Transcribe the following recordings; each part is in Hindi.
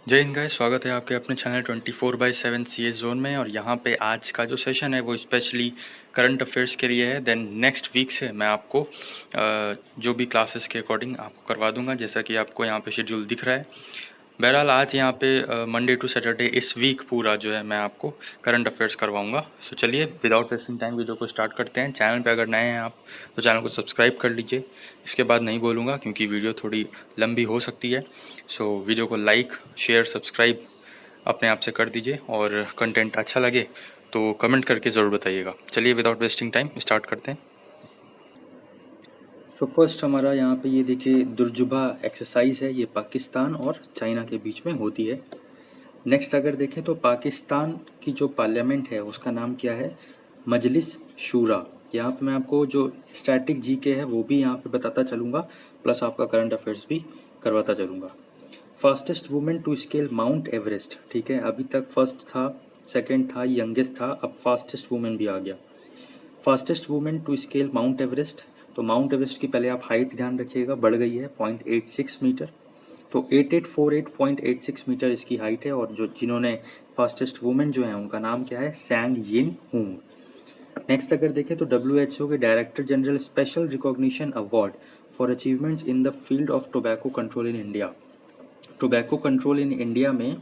जय हिंद गाइस, स्वागत है आपके अपने चैनल 24/7 CS जोन में। और यहाँ पे आज का जो सेशन है वो स्पेशली करंट अफेयर्स के लिए है। देन नेक्स्ट वीक से मैं आपको जो भी क्लासेस के अकॉर्डिंग आपको करवा दूंगा, जैसा कि आपको यहाँ पे शेड्यूल दिख रहा है। बहरहाल आज यहाँ पे मंडे टू सैटरडे इस वीक पूरा जो है मैं आपको करंट अफेयर्स करवाऊंगा। सो चलिए विदाउट वेस्टिंग टाइम वीडियो को स्टार्ट करते हैं। चैनल पे अगर नए हैं आप तो चैनल को सब्सक्राइब कर लीजिए। इसके बाद नहीं बोलूँगा क्योंकि वीडियो थोड़ी लंबी हो सकती है। सो वीडियो को लाइक शेयर सब्सक्राइब अपने आप से कर दीजिए, और कंटेंट अच्छा लगे तो कमेंट करके ज़रूर बताइएगा। चलिए विदाउट वेस्टिंग टाइम स्टार्ट करते हैं। सो फर्स्ट हमारा यहाँ पे ये देखिए दुर्जुबा एक्सरसाइज है, ये पाकिस्तान और चाइना के बीच में होती है। नेक्स्ट अगर देखें तो पाकिस्तान की जो पार्लियामेंट है उसका नाम क्या है, मजलिस शूरा। यहाँ पे मैं आपको जो स्टैटिक जीके है वो भी यहाँ पे बताता चलूँगा, प्लस आपका करंट अफेयर्स भी करवाता चलूँगा। Fastest women to scale Mount Everest, ठीक है, अभी तक फर्स्ट था, सेकेंड था, यंगेस्ट था, अब फास्टेस्ट वुमेन भी आ गया। Fastest women to scale Mount Everest, तो माउंट एवरेस्ट की पहले आप हाइट ध्यान रखिएगा, बढ़ गई है 0.86 मीटर, तो 8848.86 मीटर इसकी हाइट है। और जो जिन्होंने फास्टेस्ट वुमेन जो है उनका नाम क्या है, सैंग यिन हुंग। नेक्स्ट अगर देखें तो WHO के director general special recognition award for achievements in the field of tobacco control in India. Tobacco control in India में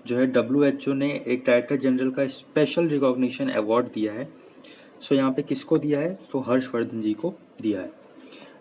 जो है WHO ने एक डायरेक्टर जनरल का स्पेशल रिकॉग्निशन अवार्ड दिया है। सो यहाँ पे किसको दिया है, तो हर्षवर्धन जी को दिया है।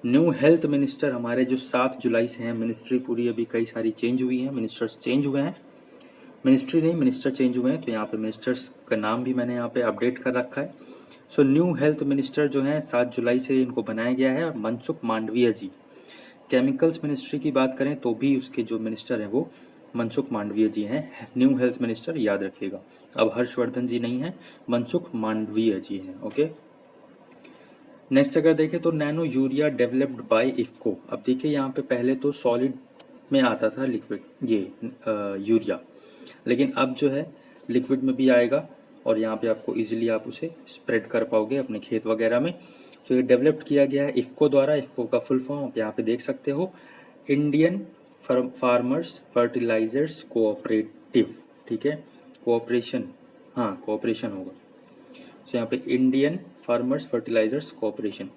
न्यू हेल्थ मिनिस्टर हमारे जो 7 जुलाई से हैं, मिनिस्ट्री पूरी अभी कई सारी चेंज हुई हैं, मिनिस्टर्स चेंज हुए हैं, मिनिस्ट्री नहीं मिनिस्टर चेंज हुए हैं, तो यहाँ पे मिनिस्टर्स का नाम भी मैंने यहाँ पे अपडेट कर रखा है। सो न्यू हेल्थ मिनिस्टर जो हैं 7 जुलाई से इनको बनाया गया है, और मनसुख मांडविया जी। केमिकल्स मिनिस्ट्री की बात करें तो भी उसके जो मिनिस्टर हैं वो मनसुख मांडविया जी हैं, न्यू हेल्थ मिनिस्टर, याद रखिएगा। अब हर्षवर्धन जी नहीं है, मनसुख मांडविया जी हैं, ओके। नेक्स्ट अगर देखें तो nano urea developed by IFFCO. अब देखिए यहाँ पे पहले तो सॉलिड में आता था लिक्विड ये यूरिया, लेकिन अब जो है लिक्विड में भी आएगा, और यहाँ पे आपको इजीली आप उसे स्प्रेड कर पाओगे अपने खेत वगैरह में। तो ये डेवलप्ड किया गया है इफ्को द्वारा। इफ्को का फुल फॉर्म आप यहाँ पे देख सकते हो, इंडियन फार्मर्स फर्टिलाइजर्स कोऑपरेटिव, ठीक है, कोऑपरेशन, हाँ कोऑपरेशन होगा। तो यहाँ पे Indian farmers fertilisers cooperation.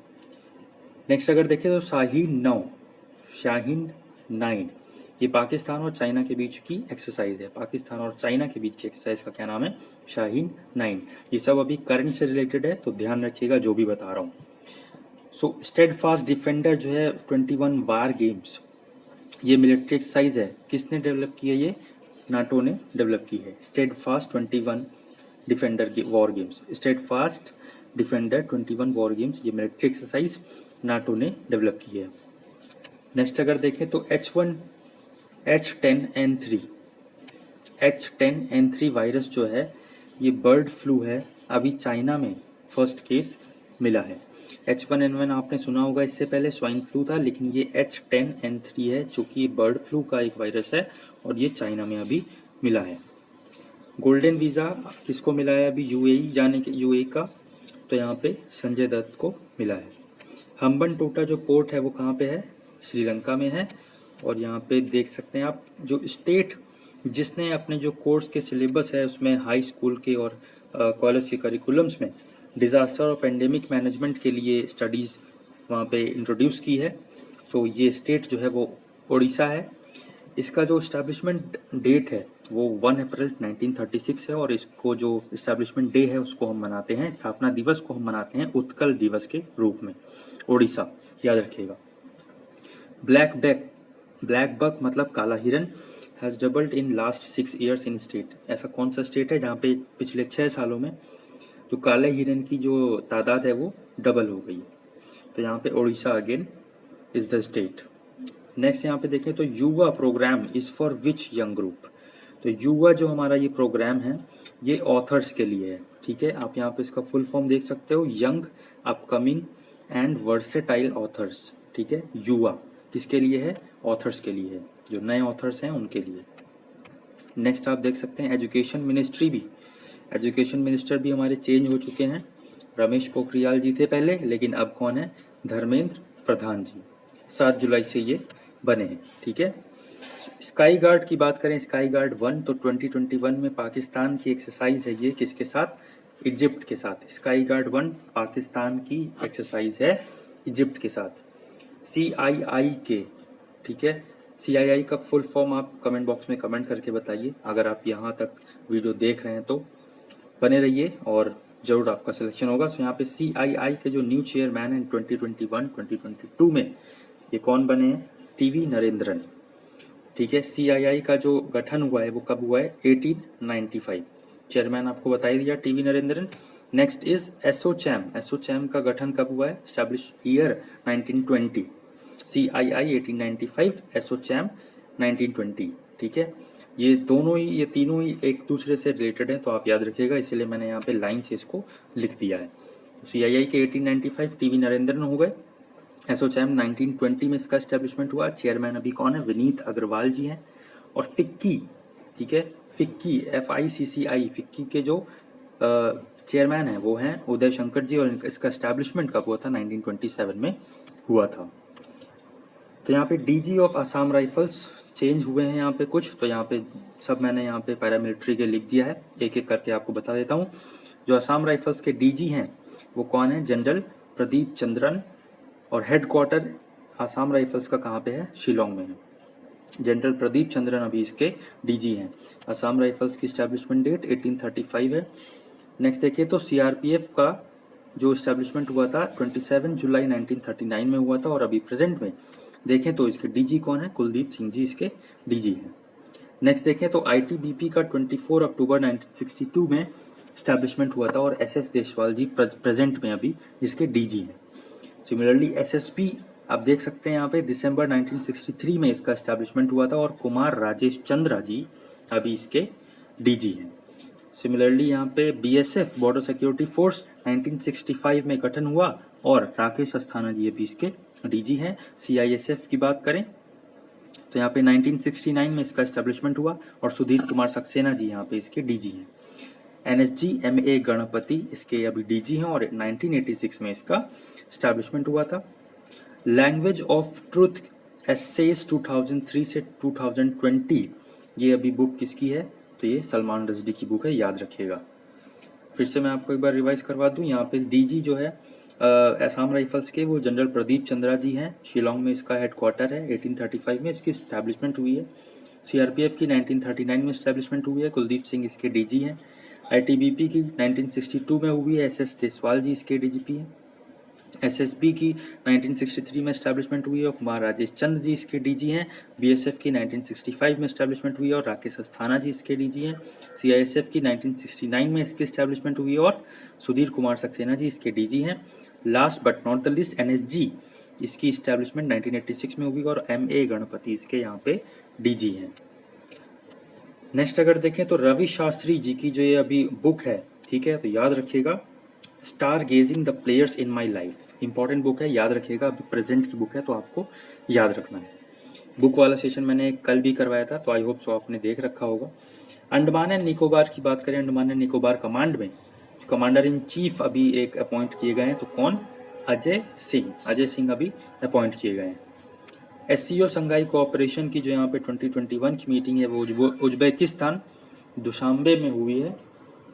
Next अगर देखें तो शाहीन 9, ये पाकिस्तान और चाइना के बीच की एक्सरसाइज है। पाकिस्तान और चाइना के बीच की एक्सरसाइज का क्या नाम है, शाहीन 9। ये सब अभी करंट से रिलेटेड है, तो ध्यान रखिएगा जो भी बता रहा हूँ। सो स्टेडफास्ट डिफेंडर जो है 21 वार गेम्स, ये मिलिट्री एक्सरसाइज है, किसने डेवलप की है, ये नाटो ने डेवलप की है। स्टेडफास्ट 21 डिफेंडर की war games, steadfast defender 21 war games, ये मिलिट्री एक्सरसाइज नाटो ने डेवलप की है। नेक्स्ट अगर देखें तो H10N3 वायरस जो है ये बर्ड फ्लू है, अभी चाइना में फर्स्ट केस मिला है। H1N1 आपने सुना होगा, इससे पहले स्वाइन फ्लू था, लेकिन ये H10N3 है जो कि बर्ड फ्लू का एक वायरस है, और ये चाइना में अभी मिला है। गोल्डन वीज़ा किसको मिला है अभी, UAE जाने के, UAE का, तो यहाँ पे संजय दत्त को मिला है। हम्बन टोटा जो पोर्ट है वो कहाँ पे है, श्रीलंका में है। और यहाँ पे देख सकते हैं आप जो स्टेट जिसने अपने जो कोर्स के सिलेबस है उसमें हाई स्कूल के और कॉलेज के करिकुलम्स में डिज़ास्टर और पेंडेमिक मैनेजमेंट के लिए स्टडीज़ वहाँ पे इंट्रोड्यूस की है। सो ये स्टेट जो है वो उड़ीसा है। इसका जो इस्टेब्लिशमेंट डेट है वो 1 अप्रैल 1936 है, और इसको जो इस्टेब्लिशमेंट डे है उसको हम मनाते हैं, स्थापना दिवस को हम मनाते हैं उत्कल दिवस के रूप में। उड़ीसा, याद रखिएगा। ब्लैक बक मतलब काला हिरन has doubled in last 6 years in state. ऐसा कौन सा स्टेट है जहाँ पे पिछले 6 सालों में जो काले हिरन की जो तादाद है वो डबल हो गई, तो यहाँ पे Orissa again is the state. Next यहाँ पे देखें तो Yuva programme is for which young group. तो युवा जो हमारा ये प्रोग्राम है ये ऑथर्स के लिए है, ठीक है। आप यहाँ पे इसका फुल फॉर्म देख सकते हो, young upcoming and versatile authors, ठीक है। युवा किसके लिए है, ऑथर्स के लिए है, जो नए ऑथर्स हैं उनके लिए। नेक्स्ट आप देख सकते हैं एजुकेशन मिनिस्टर भी हमारे चेंज हो चुके हैं। रमेश पोखरियाल जी थे पहले, लेकिन अब कौन है, धर्मेंद्र प्रधान जी, 7 जुलाई से ये बने हैं, ठीक है। स्काई गार्ड की बात करें, स्काई गार्ड 1, तो 2021 में पाकिस्तान की एक्सरसाइज है ये, किसके साथ? इजिप्ट के साथ। स्काई गार्ड 1 पाकिस्तान की एक्सरसाइज है इजिप्ट के साथ, CII के। ठीक है, CII का फुल फॉर्म आप कमेंट बॉक्स में कमेंट करके बताइए। अगर आप यहाँ तक वीडियो देख रहे हैं तो बने रहिए और जरूर आपका सिलेक्शन होगा। सो यहाँ पे CII के जो न्यू चेयरमैन हैं 2021-2022 में, ये कौन बने हैं? TV नरेंद्रन। ठीक है, CII का जो गठन हुआ है वो कब हुआ है? 1895। चेयरमैन आपको बता ही दिया, TV Narendran. Next is ASSOCHAM. ASSOCHAM का गठन कब हुआ है? Establish year 1920। CII 1895, एसोचैम 1920। ठीक है, ये तीनों ही एक दूसरे से रिलेटेड हैं, तो आप याद रखिएगा, इसीलिए मैंने यहाँ पे लाइन से इसको लिख दिया है। CII के 1895 TV नरेंद्रन हो गए। एसोचैम 1920 में इसका एस्टेब्लिशमेंट हुआ। चेयरमैन अभी कौन है? विनीत अग्रवाल जी हैं। और फिक्की, ठीक है, फिक्की FICCI, फिक्की के जो चेयरमैन हैं वो हैं उदय शंकर जी, और इसका एस्टेब्लिशमेंट कब हुआ था? 1927 में हुआ था। तो यहाँ पे DG of Assam rifles change हुए हैं यहाँ पे कुछ, तो यहाँ पे सब मैंने यहाँ पे पैरामिलिट्री के लिख दिया है, एक एक करके आपको बता देता हूँ। जो आसाम राइफल्स के DG हैं वो कौन है? जनरल प्रदीप चंद्रन। और हेडक्वार्टर आसाम राइफल्स का कहाँ पे है? शिलोंग में है। जनरल प्रदीप चंद्रन अभी इसके DG हैं। आसाम राइफल्स की स्टैब्लिशमेंट डेट 1835 है। नेक्स्ट देखिए तो CRPF का जो इस्टेब्लिशमेंट हुआ था 27 जुलाई 1939 में हुआ था, और अभी प्रेजेंट में देखें तो इसके DG कौन है? कुलदीप सिंह जी इसके DG हैं। नेक्स्ट देखें तो ITBP का 24 अक्टूबर 1962 में इस्टेब्लिशमेंट हुआ था, और SS देशवाल जी प्रेजेंट में अभी इसके DG हैं। सिमिलरली SSB आप देख सकते हैं यहाँ पे दिसंबर 1963 में इसका एस्टेब्लिशमेंट हुआ था, और कुमार राजेश चंद्रा जी अभी इसके DG हैं। सिमिलरली यहाँ पे BSF बॉर्डर सिक्योरिटी फोर्स 1965 में गठन हुआ, और राकेश अस्थाना जी अभी इसके DG हैं। CISF की बात करें तो यहाँ पे 1969 में इसका एस्टेब्लिशमेंट हुआ, और सुधीर कुमार सक्सेना जी यहाँ पे इसके DG हैं। NSG MA गणपति इसके अभी DG हैं, और 1986 में इसका एस्टेब्लिशमेंट हुआ था। लैंग्वेज ऑफ ट्रूथ एसेज 2003 से 2020, ये अभी बुक किसकी है? तो ये सलमान रजदी की बुक है, याद रखिएगा। फिर से मैं आपको एक बार रिवाइज करवा दूं, यहाँ पे DG जो है असम राइफल्स के वो जनरल प्रदीप चंद्रा जी हैं। शिलोंग में इसका हेडक्वार्टर है। 1835 में इसकी स्टैब्लिशमेंट हुई है। CRPF की 1939 में स्टैब्लिशमेंट हुई है। कुलदीप सिंह इसके DG हैं। ITBP की 1962 में हुई है। SS देशवाल जी इसके DGP हैं। SSB की 1963 में एस्टैब्लिशमेंट हुई है, और कुमार राजेश चंद जी इसके DG हैं। BSF की 1965 में एस्टैब्लिशमेंट हुई है, और राकेश अस्थाना जी इसके DG हैं। CISF की 1969 में इसकी एस्टैब्लिशमेंट हुई है, और सुधीर कुमार सक्सेना जी इसके DG हैं। Last but not the list NSG, इसकी एस्टैब्लिशमेंट 1986 में हुई, और MA गणपति इसके यहाँ पे DG हैं। नेक्स्ट अगर देखें तो रवि शास्त्री जी की जो ये अभी बुक है, ठीक है, तो याद रखिएगा, star gazing the players in my life. Important book है, याद रखिएगा। अभी प्रेजेंट की बुक है तो आपको याद रखना है। बुक वाला सेशन मैंने कल भी करवाया था, तो आई होप सो आपने देख रखा होगा। अंडमान एंड निकोबार की बात करें, अंडमान एंड निकोबार कमांड में कमांडर इन चीफ अभी एक अपॉइंट किए गए हैं, तो कौन? अजय सिंह। अजय सिंह अभी अपॉइंट किए गए हैं। SCO संघाई कोऑपरेशन की जो यहाँ पे 2021 की मीटिंग है वो उज्बेकिस्तान दुशांबे में हुई है,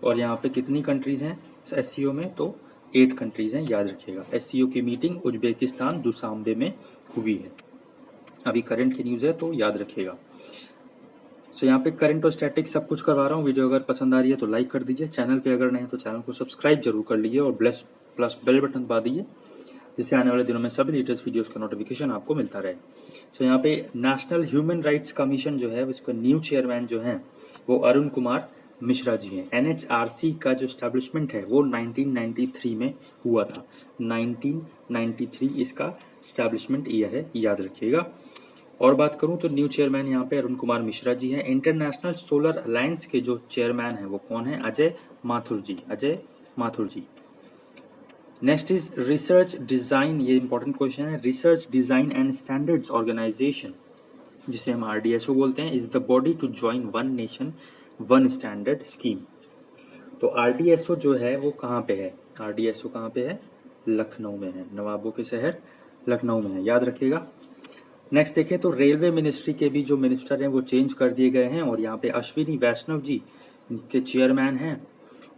और यहाँ पे कितनी कंट्रीज हैं SCO में? तो 8 कंट्रीज हैं, याद रखिएगा। SCO की मीटिंग उज्बेकिस्तान दुशांबे में हुई है। अभी करंट की न्यूज़ है तो याद रखिएगा। सो यहाँ पे करंट और स्टैटिक सब कुछ करवा रहा हूँ। वीडियो अगर पसंद आ रही है तो लाइक कर दीजिए। चैनल पे अगर नहीं तो चैनल को सब्सक्राइब जरूर कर लीजिए, और प्लस बेल बटन दबा दीजिए, जिससे आने वाले दिनों में सभी लेटेस्ट वीडियोस का नोटिफिकेशन आपको मिलता रहे। सो यहाँ पे नेशनल ह्यूमन राइट्स कमीशन जो है उसका न्यू चेयरमैन जो हैं वो अरुण कुमार मिश्रा जी हैं। NHRC का जो स्टैब्लिशमेंट है वो 1993 में हुआ था। 1993 इसका स्टैब्लिशमेंट ईयर है, याद रखिएगा। और बात करूं तो न्यू चेयरमैन यहाँ पे अरुण कुमार मिश्रा जी हैं। इंटरनेशनल सोलर अलायंस के जो चेयरमैन हैं वो कौन है? Ajay Mathur ji. Ajay Mathur ji. Next is research design, ये इंपॉर्टेंट क्वेश्चन है। Research design and standards organisation, जिसे हम RDSO बोलते हैं, is the body to join one nation one standard scheme. तो RDSO जो है वो कहाँ पे है? RDSO कहाँ पे है? लखनऊ में है। नवाबों के शहर लखनऊ में है, याद रखिएगा। नेक्स्ट देखें तो रेलवे मिनिस्ट्री के भी जो मिनिस्टर हैं वो चेंज कर दिए गए हैं और यहाँ पे अश्विनी वैष्णव जी इनके चेयरमैन हैं।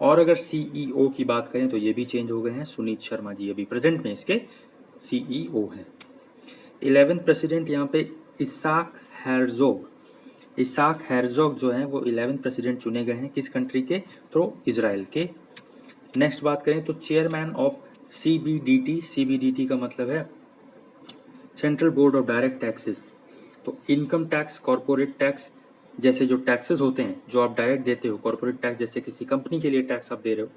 और अगर सीईओ की बात करें तो ये भी चेंज हो गए हैं, सुनीत शर्मा जी अभी प्रेजेंट में इसके सीईओ हैं। 11th प्रेसिडेंट यहाँ पे इसाक हेरजोग जो हैं वो 11th प्रेसिडेंट चुने गए हैं, किस कंट्री के? तो इजराइल के। नेक्स्ट बात करें तो चेयरमैन ऑफ सीबीडीटी का मतलब है central board of direct taxes. तो इनकम टैक्स, कॉर्पोरेट टैक्स जैसे जो टैक्सेस होते हैं जो आप डायरेक्ट देते हो, कॉर्पोरेट टैक्स जैसे किसी कंपनी के लिए टैक्स आप दे रहे हो,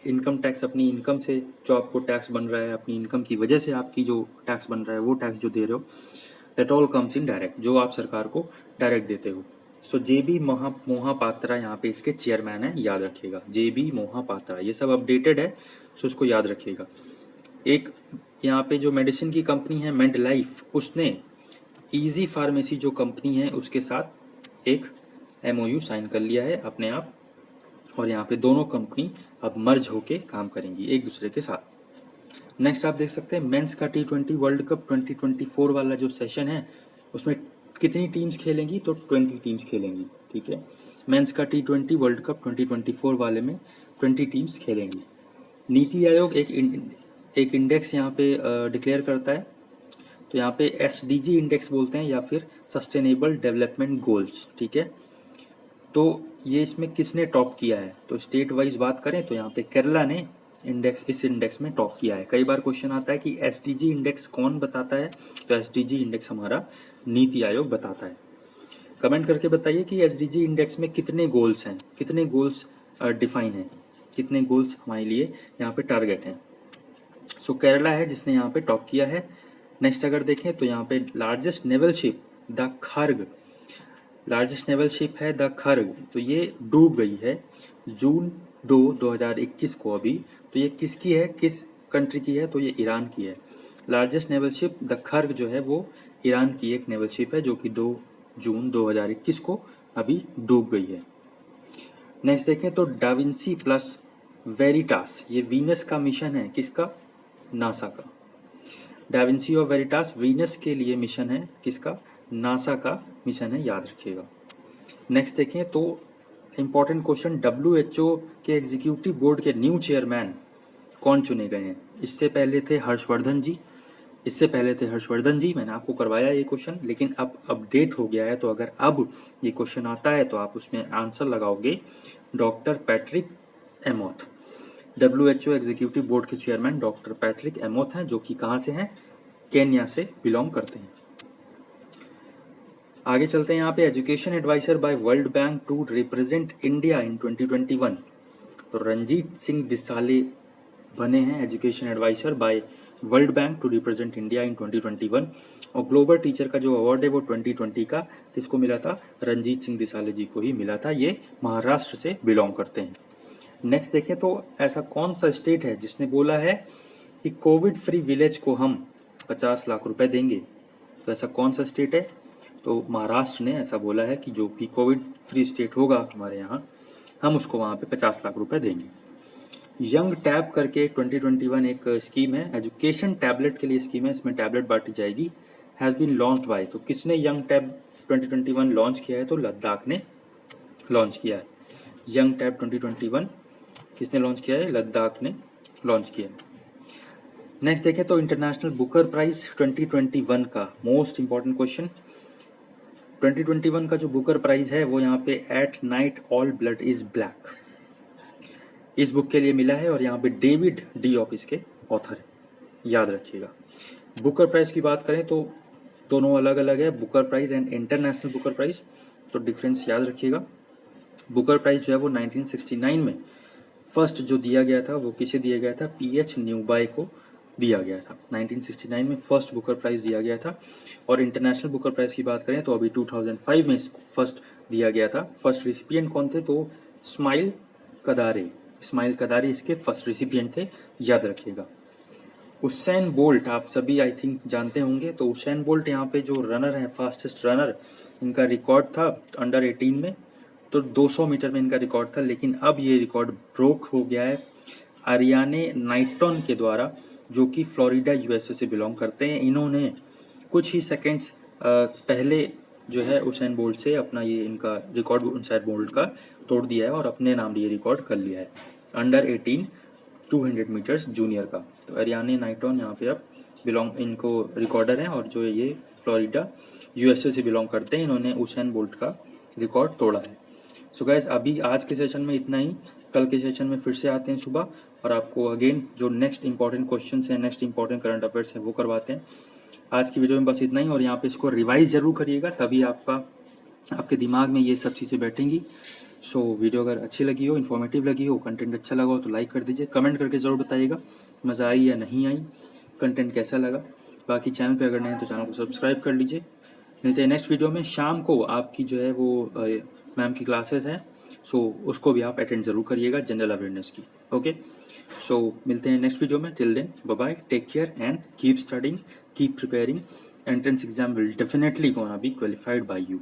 इनकम टैक्स अपनी इनकम से जो आपको टैक्स बन रहा है, अपनी इनकम की वजह से आपकी जो टैक्स बन रहा है वो टैक्स जो दे रहे हो, that all comes in direct, जो आप सरकार को डायरेक्ट देते हो। सो जेबी मोहापात्रा यहाँ पे इसके चेयरमैन है, याद रखिएगा, जेबी मोहापात्रा। ये सब अपडेटेड है, सो इसको याद रखिएगा। एक यहाँ पे जो मेडिसिन की कंपनी है मेड लाइफ, उसने इजी फार्मेसी जो कंपनी है उसके साथ एक एमओयू साइन कर लिया है अपने आप, और यहाँ पे दोनों कंपनी अब मर्ज होके काम करेंगी एक दूसरे के साथ। नेक्स्ट आप देख सकते हैं मेंस का T20 वर्ल्ड कप 2024 वाला जो सेशन है उसमें कितनी टीम्स खेलेंगी? तो 20 टीम्स खेलेंगी, ठीक है। मेंस का T20 वर्ल्ड कप 2024 वाले में 20 टीम्स खेलेंगी। नीति आयोग एक इंडेक्स यहाँ पे डिक्लेयर करता है, तो यहाँ पे SDG इंडेक्स बोलते हैं या फिर सस्टेनेबल डेवलपमेंट गोल्स, ठीक है। तो ये इसमें किसने टॉप किया है? तो स्टेट वाइज बात करें तो यहाँ पे केरला ने इस इंडेक्स में टॉप किया है। कई बार क्वेश्चन आता है कि SDG इंडेक्स कौन बताता है? तो SDG इंडेक्स हमारा नीति आयोग बताता है। कमेंट करके बताइए कि SDG इंडेक्स में कितने गोल्स हैं, कितने गोल्स डिफाइन हैं, कितने गोल्स हमारे लिए यहाँ पे टारगेट हैं। सो केरला है जिसने यहाँ पे टॉप किया है। नेक्स्ट अगर देखें तो यहाँ पे largest naval ship the खर्ग, largest naval ship है द खर्ग, तो ये डूब गई है जून 2021 को अभी। तो ये किसकी है, किस कंट्री की है? तो ये ईरान की है। लार्जेस्ट नेवल शिप द खर्ग जो है वो ईरान की एक नेवल शिप है जो कि 2 जून 2021 को अभी डूब गई है। नेक्स्ट देखें तो डाविंसी प्लस वेरिटास, ये वीनस का मिशन है, किसका? नासा का। डाविंसी और वेरिटास वीनस के लिए मिशन है, किसका? नासा का मिशन है, याद रखिएगा। नेक्स्ट देखें तो इम्पोर्टेंट क्वेश्चन, WHO के एग्जीक्यूटिव बोर्ड के न्यू चेयरमैन कौन चुने गए हैं? इससे पहले थे हर्षवर्धन जी, मैंने आपको करवाया ये क्वेश्चन, लेकिन अब अपडेट हो गया है, तो अगर अब ये क्वेश्चन आता है तो आप उसमें आंसर लगाओगे doctor Patrick Amoth. WHO executive board के चेयरमैन डॉक्टर पैट्रिक एमोथ हैं, जो कि कहाँ से हैं? केन्या से बिलोंग करते हैं। आगे चलते हैं, यहाँ पे education advisor by World Bank to represent India in 2021, तो रंजीत सिंह दिसाले बने हैं education advisor by World Bank to represent India in 2021। और ग्लोबल टीचर का जो अवार्ड है वो 2020 का किसको मिला था? रंजीत सिंह दिसाले जी को ही मिला था, ये महाराष्ट्र से बिलोंग करते हैं। नेक्स्ट देखें तो ऐसा कौन सा स्टेट है जिसने बोला है कि कोविड फ्री विलेज को हम 50 लाख रुपए देंगे? तो ऐसा कौन सा स्टेट है? तो महाराष्ट्र ने ऐसा बोला है कि जो भी कोविड फ्री स्टेट होगा हमारे यहाँ, हम उसको वहाँ पे 50 लाख रुपए देंगे। यंग टैब करके 2021 एक स्कीम है, एजुकेशन टैबलेट के लिए स्कीम है, इसमें टैबलेट बांटी जाएगी। हैज़ बीन लॉन्च्ड बाय, तो किसने यंग टैब 2021 लॉन्च किया है? तो लद्दाख ने लॉन्च किया है। यंग टैब 2021 किसने लॉन्च किया है? लद्दाख ने लॉन्च किया है। नेक्स्ट देखें तो इंटरनेशनल बुकर प्राइज 2021 का मोस्ट इंपॉर्टेंट क्वेश्चन, 2021 का जो बुकर प्राइज है वो यहाँ पे at night all blood is black, इस बुक के लिए मिला है, और यहाँ पे डेविड डिऑफ इसके ऑथर है, याद रखिएगा। बुकर प्राइज की बात करें तो दोनों अलग अलग है, Booker prize and international Booker prize, तो डिफरेंस याद रखिएगा। बुकर प्राइज जो है वो 1969 में फर्स्ट जो दिया गया था वो किसे दिया गया था? PH न्यूबाय को दिया गया था। 1969 में फर्स्ट बुकर प्राइज दिया गया था। और इंटरनेशनल बुकर प्राइज की बात करें तो अभी 2005 में इसको फर्स्ट दिया गया था। फर्स्ट रिसिपिएंट कौन थे? तो इस्माइल कदारे इसके फर्स्ट रिसिपिएंट थे, याद रखिएगा। उसेन बोल्ट आप सभी आई थिंक जानते होंगे, तो उसेन बोल्ट यहाँ पे जो रनर है, फास्टेस्ट रनर, इनका रिकॉर्ड था अंडर 18 में, तो 200 मीटर में इनका रिकॉर्ड था, लेकिन अब ये रिकॉर्ड ब्रोक हो गया है आरियाने नाइटन के द्वारा, जो कि फ्लोरिडा USA से बिलोंग करते हैं। इन्होंने कुछ ही सेकंड्स पहले जो है उसेन बोल्ट से अपना ये इनका रिकॉर्ड उसेन बोल्ट का तोड़ दिया है और अपने नाम ये रिकॉर्ड कर लिया है अंडर 18 200 मीटर्स जूनियर का। तो अरियाने नाइटॉन यहाँ पे अब बिलोंग इनको रिकॉर्डर हैं और जो ये फ्लोरिडा यूएसए से बिलोंग करते हैं, इन्होंने उसेन बोल्ट का रिकॉर्ड तोड़ा है। सो गाइस अभी आज के सेशन में इतना ही, कल के सेशन में फिर से आते हैं सुबह और आपको अगेन जो नेक्स्ट इंपॉर्टेंट क्वेश्चन हैं, नेक्स्ट इंपॉर्टेंट करंट अफेयर्स हैं वो करवाते हैं। आज की वीडियो में बस इतना ही और यहाँ पे इसको रिवाइज जरूर करिएगा, तभी आपके दिमाग में ये सब चीज़ें बैठेंगी। सो वीडियो अगर अच्छी लगी हो, इन्फॉर्मेटिव लगी हो, कंटेंट अच्छा लगा हो तो लाइक कर दीजिए, कमेंट करके ज़रूर बताइएगा मज़ा आई या नहीं आई, कंटेंट कैसा लगा। बाकी चैनल पे अगर नहीं है तो चैनल को सब्सक्राइब कर लीजिए। मिलते हैं नेक्स्ट वीडियो में। शाम को आपकी जो है वो मैम की क्लासेस हैं, सो उसको भी आप अटेंड ज़रूर करिएगा, जनरल अवेयरनेस की। ओके, सो मिलते हैं नेक्स्ट वीडियो में। Till then bye bye, take care and keep studying, keep preparing. Entrance exam will definitely gonna be qualified by you.